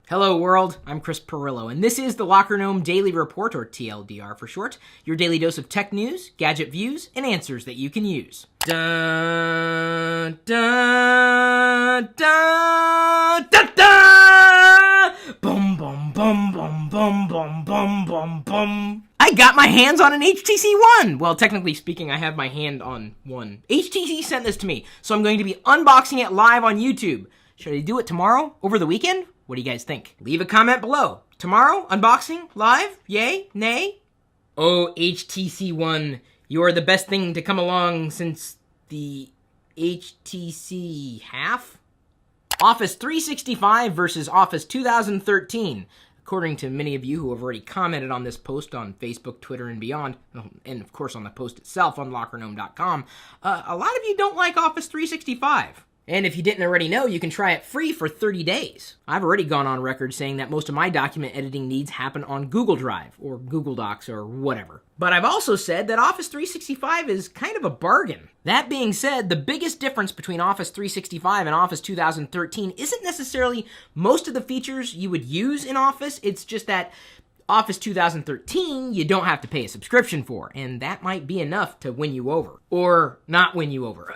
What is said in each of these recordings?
Hello world, I'm Chris Perillo, and this is the Locker Gnome Daily Report, or TLDR for short, your daily dose of tech news, gadget views, and answers that you can use. Dun, dun, dun, dun, dun! Bum, bum, bum, bum, bum, bum, bum, bum, bum. I got my hands on an HTC One! Well, technically speaking, I have my hand on one. HTC sent this to me, so I'm going to be unboxing it live on YouTube. Should I do it tomorrow? Over the weekend? What do you guys think? Leave a comment below. Tomorrow, unboxing, live, yay, nay? Oh, HTC One, you're the best thing to come along since the HTC half? Office 365 versus Office 2013. According to many of you who have already commented on this post on Facebook, Twitter, and beyond, and of course on the post itself on lockergnome.com, a lot of you don't like Office 365. And if you didn't already know, you can try it free for 30 days. I've already gone on record saying that most of my document editing needs happen on Google Drive, or Google Docs, or whatever. But I've also said that Office 365 is kind of a bargain. That being said, the biggest difference between Office 365 and Office 2013 isn't necessarily most of the features you would use in Office, it's just that Office 2013, you don't have to pay a subscription for, and that might be enough to win you over. Or not win you over.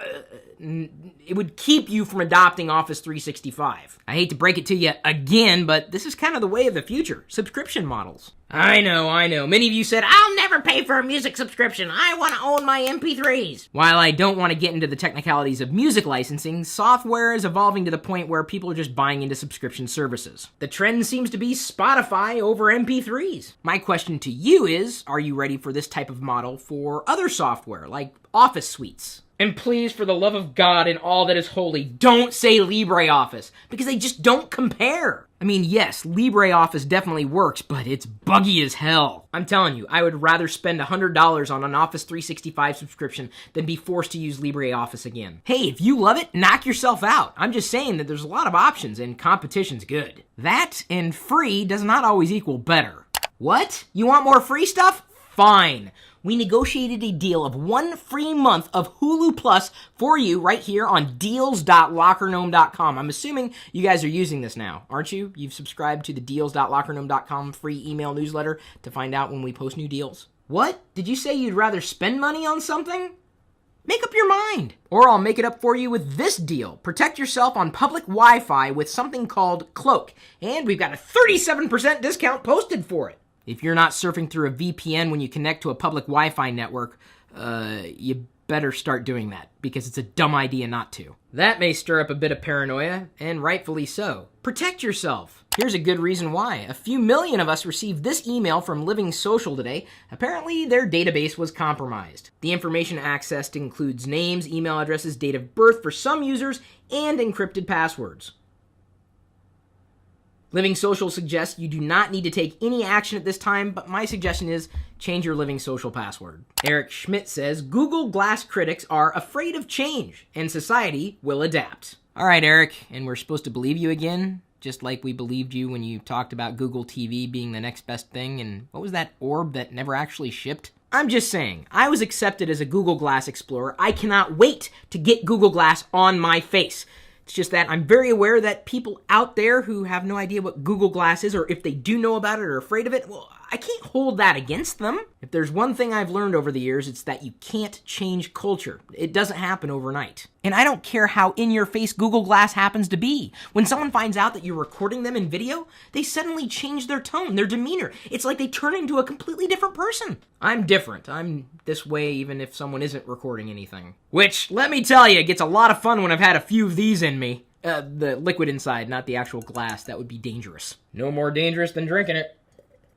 It would keep you from adopting Office 365. I hate to break it to you again, but this is kind of the way of the future. Subscription models. I know. Many of you said, I'll never pay for a music subscription. I want to own my MP3s. While I don't want to get into the technicalities of music licensing, software is evolving to the point where people are just buying into subscription services. The trend seems to be Spotify over MP3s. My question to you is, are you ready for this type of model for other software, like Office suites? And please, for the love of God and all that is holy, don't say LibreOffice, because they just don't compare. I mean, yes, LibreOffice definitely works, but it's buggy as hell. I'm telling you, I would rather spend $100 on an Office 365 subscription than be forced to use LibreOffice again. Hey, if you love it, knock yourself out. I'm just saying that there's a lot of options, and competition's good. That and free does not always equal better. What? You want more free stuff? Fine. We negotiated a deal of 1 free month of Hulu Plus for you right here on deals.lockergnome.com. I'm assuming you guys are using this now, aren't you? You've subscribed to the deals.lockergnome.com free email newsletter to find out when we post new deals. What? Did you say you'd rather spend money on something? Make up your mind. Or I'll make it up for you with this deal. Protect yourself on public Wi-Fi with something called Cloak. And we've got a 37% discount posted for it. If you're not surfing through a VPN when you connect to a public Wi-Fi network, you better start doing that, because it's a dumb idea not to. That may stir up a bit of paranoia, and rightfully so. Protect yourself. Here's a good reason why. A few million of us received this email from Living Social today. Apparently, their database was compromised. The information accessed includes names, email addresses, date of birth for some users, and encrypted passwords. Living Social suggests you do not need to take any action at this time, but my suggestion is change your Living Social password. Eric Schmidt says, Google Glass critics are afraid of change, and society will adapt. All right, Eric, and we're supposed to believe you again? Just like we believed you when you talked about Google TV being the next best thing, and what was that orb that never actually shipped? I'm just saying, I was accepted as a Google Glass explorer. I cannot wait to get Google Glass on my face. It's just that I'm very aware that people out there who have no idea what Google Glass is, or if they do know about it or are afraid of it, well, I can't hold that against them. If there's one thing I've learned over the years, it's that you can't change culture. It doesn't happen overnight. And I don't care how in-your-face Google Glass happens to be. When someone finds out that you're recording them in video, they suddenly change their tone, their demeanor. It's like they turn into a completely different person. I'm different. I'm this way even if someone isn't recording anything. Which, let me tell you, gets a lot of fun when I've had a few of these in me. The liquid inside, not the actual glass. That would be dangerous. No more dangerous than drinking it.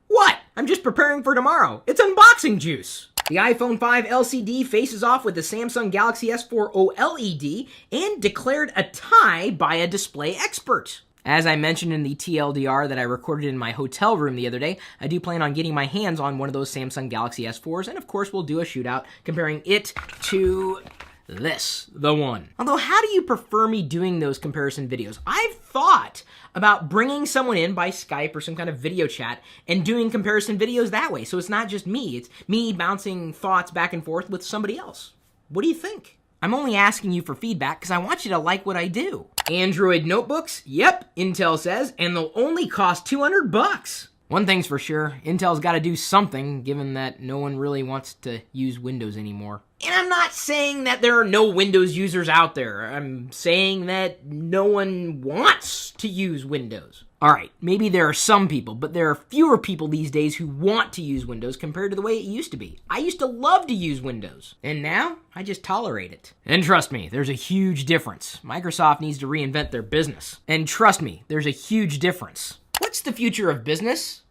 What? I'm just preparing for tomorrow. It's unboxing juice. The iPhone 5 LCD faces off with the Samsung Galaxy S4 OLED and declared a tie by a display expert. As I mentioned in the TLDR that I recorded in my hotel room the other day, I do plan on getting my hands on one of those Samsung Galaxy S4s, and of course we'll do a shootout comparing it to this, the one. Although, how do you prefer me doing those comparison videos? I've thought about bringing someone in by Skype or some kind of video chat and doing comparison videos that way. So it's not just me, it's me bouncing thoughts back and forth with somebody else. What do you think? I'm only asking you for feedback because I want you to like what I do. Android notebooks? Yep, Intel says, and they'll only cost $200. One thing's for sure, Intel's got to do something given that no one really wants to use Windows anymore. And I'm not saying that there are no Windows users out there. I'm saying that no one wants to use Windows. Alright, maybe there are some people, but there are fewer people these days who want to use Windows compared to the way it used to be. I used to love to use Windows, and now I just tolerate it. And trust me, there's a huge difference. Microsoft needs to reinvent their business. And trust me, there's a huge difference. What's the future of business?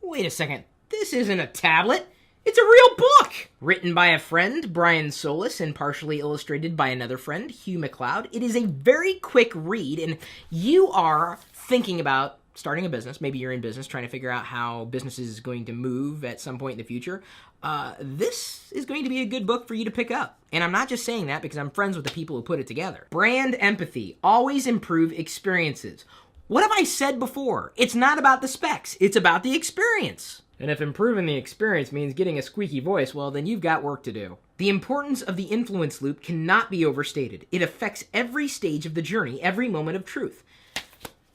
Wait a second, this isn't a tablet. It's a real book! Written by a friend, Brian Solis, and partially illustrated by another friend, Hugh McLeod. It is a very quick read, and you are thinking about starting a business. Maybe you're in business trying to figure out how business is going to move at some point in the future. This is going to be a good book for you to pick up. And I'm not just saying that because I'm friends with the people who put it together. Brand empathy. Always improve experiences. What have I said before? It's not about the specs. It's about the experience. And if improving the experience means getting a squeaky voice, well, then you've got work to do. The importance of the influence loop cannot be overstated. It affects every stage of the journey, every moment of truth.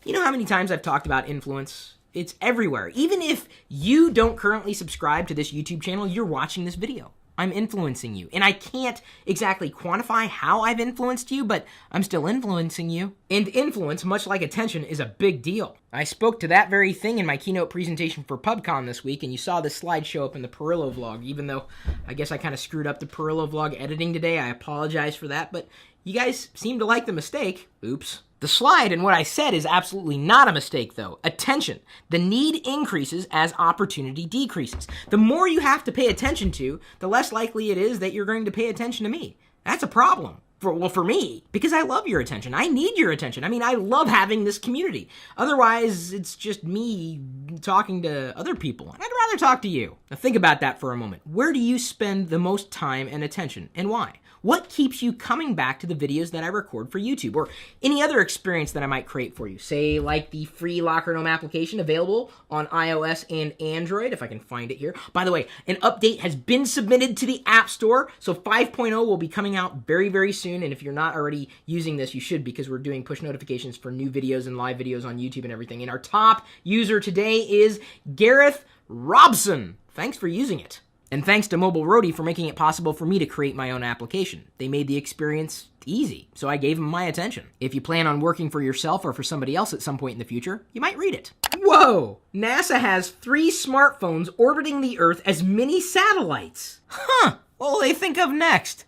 You know how many times I've talked about influence? It's everywhere. Even if you don't currently subscribe to this YouTube channel, you're watching this video. I'm influencing you. And I can't exactly quantify how I've influenced you, but I'm still influencing you. And influence, much like attention, is a big deal. I spoke to that very thing in my keynote presentation for PubCon this week, and you saw this slide show up in the Perillo vlog, even though I guess I kind of screwed up the Perillo vlog editing today. I apologize for that, but you guys seem to like the mistake. Oops. The slide and what I said is absolutely not a mistake, though. Attention. The need increases as opportunity decreases. The more you have to pay attention to, the less likely it is that you're going to pay attention to me. That's a problem. For me, because I love your attention. I need your attention. I mean, I love having this community. Otherwise, it's just me talking to other people. And I'd rather talk to you. Now think about that for a moment. Where do you spend the most time and attention, and why? What keeps you coming back to the videos that I record for YouTube or any other experience that I might create for you? Say like the free Locker Gnome application available on iOS and Android, if I can find it here. By the way, an update has been submitted to the App Store, so 5.0 will be coming out very, very soon. And if you're not already using this, you should, because we're doing push notifications for new videos and live videos on YouTube and everything. And our top user today is Gareth Robson. Thanks for using it. And thanks to Mobile Roadie for making it possible for me to create my own application. They made the experience easy, so I gave them my attention. If you plan on working for yourself or for somebody else at some point in the future, you might read it. Whoa! NASA has 3 smartphones orbiting the Earth as mini satellites. Huh! What will they think of next?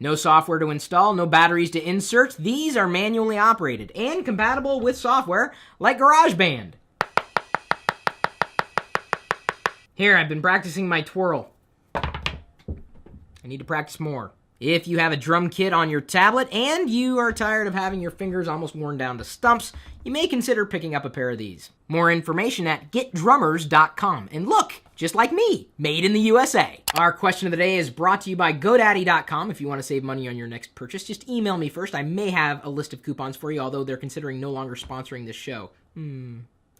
No software to install, no batteries to insert. These are manually operated and compatible with software like GarageBand. Here, I've been practicing my twirl. I need to practice more. If you have a drum kit on your tablet and you are tired of having your fingers almost worn down to stumps, you may consider picking up a pair of these. More information at getdrummers.com. And look, just like me, made in the USA. Our question of the day is brought to you by GoDaddy.com. If you want to save money on your next purchase, just email me first. I may have a list of coupons for you, although they're considering no longer sponsoring this show.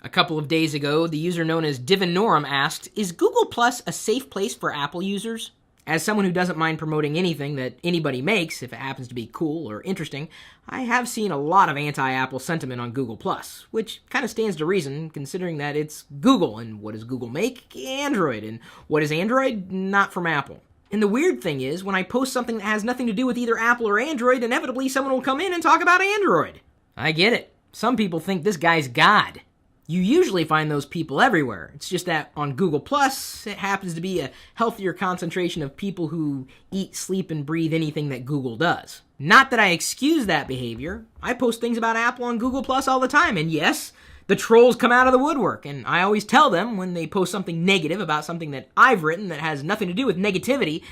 A couple of days ago, the user known as Divinorum asked, is Google Plus a safe place for Apple users? As someone who doesn't mind promoting anything that anybody makes, if it happens to be cool or interesting, I have seen a lot of anti-Apple sentiment on Google Plus, which kind of stands to reason considering that it's Google, and what does Google make? Android, and what is Android? Not from Apple. And the weird thing is, when I post something that has nothing to do with either Apple or Android, inevitably someone will come in and talk about Android. I get it. Some people think this guy's God. You usually find those people everywhere. It's just that on Google Plus, it happens to be a healthier concentration of people who eat, sleep, and breathe anything that Google does. Not that I excuse that behavior. I post things about Apple on Google Plus all the time, and yes, the trolls come out of the woodwork, and I always tell them when they post something negative about something that I've written that has nothing to do with negativity,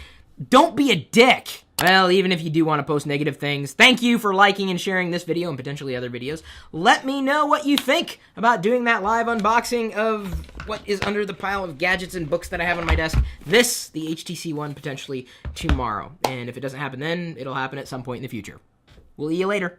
don't be a dick. Well, even if you do want to post negative things, thank you for liking and sharing this video and potentially other videos. Let me know what you think about doing that live unboxing of what is under the pile of gadgets and books that I have on my desk. The HTC One, potentially tomorrow. And if it doesn't happen then, it'll happen at some point in the future. We'll see you later.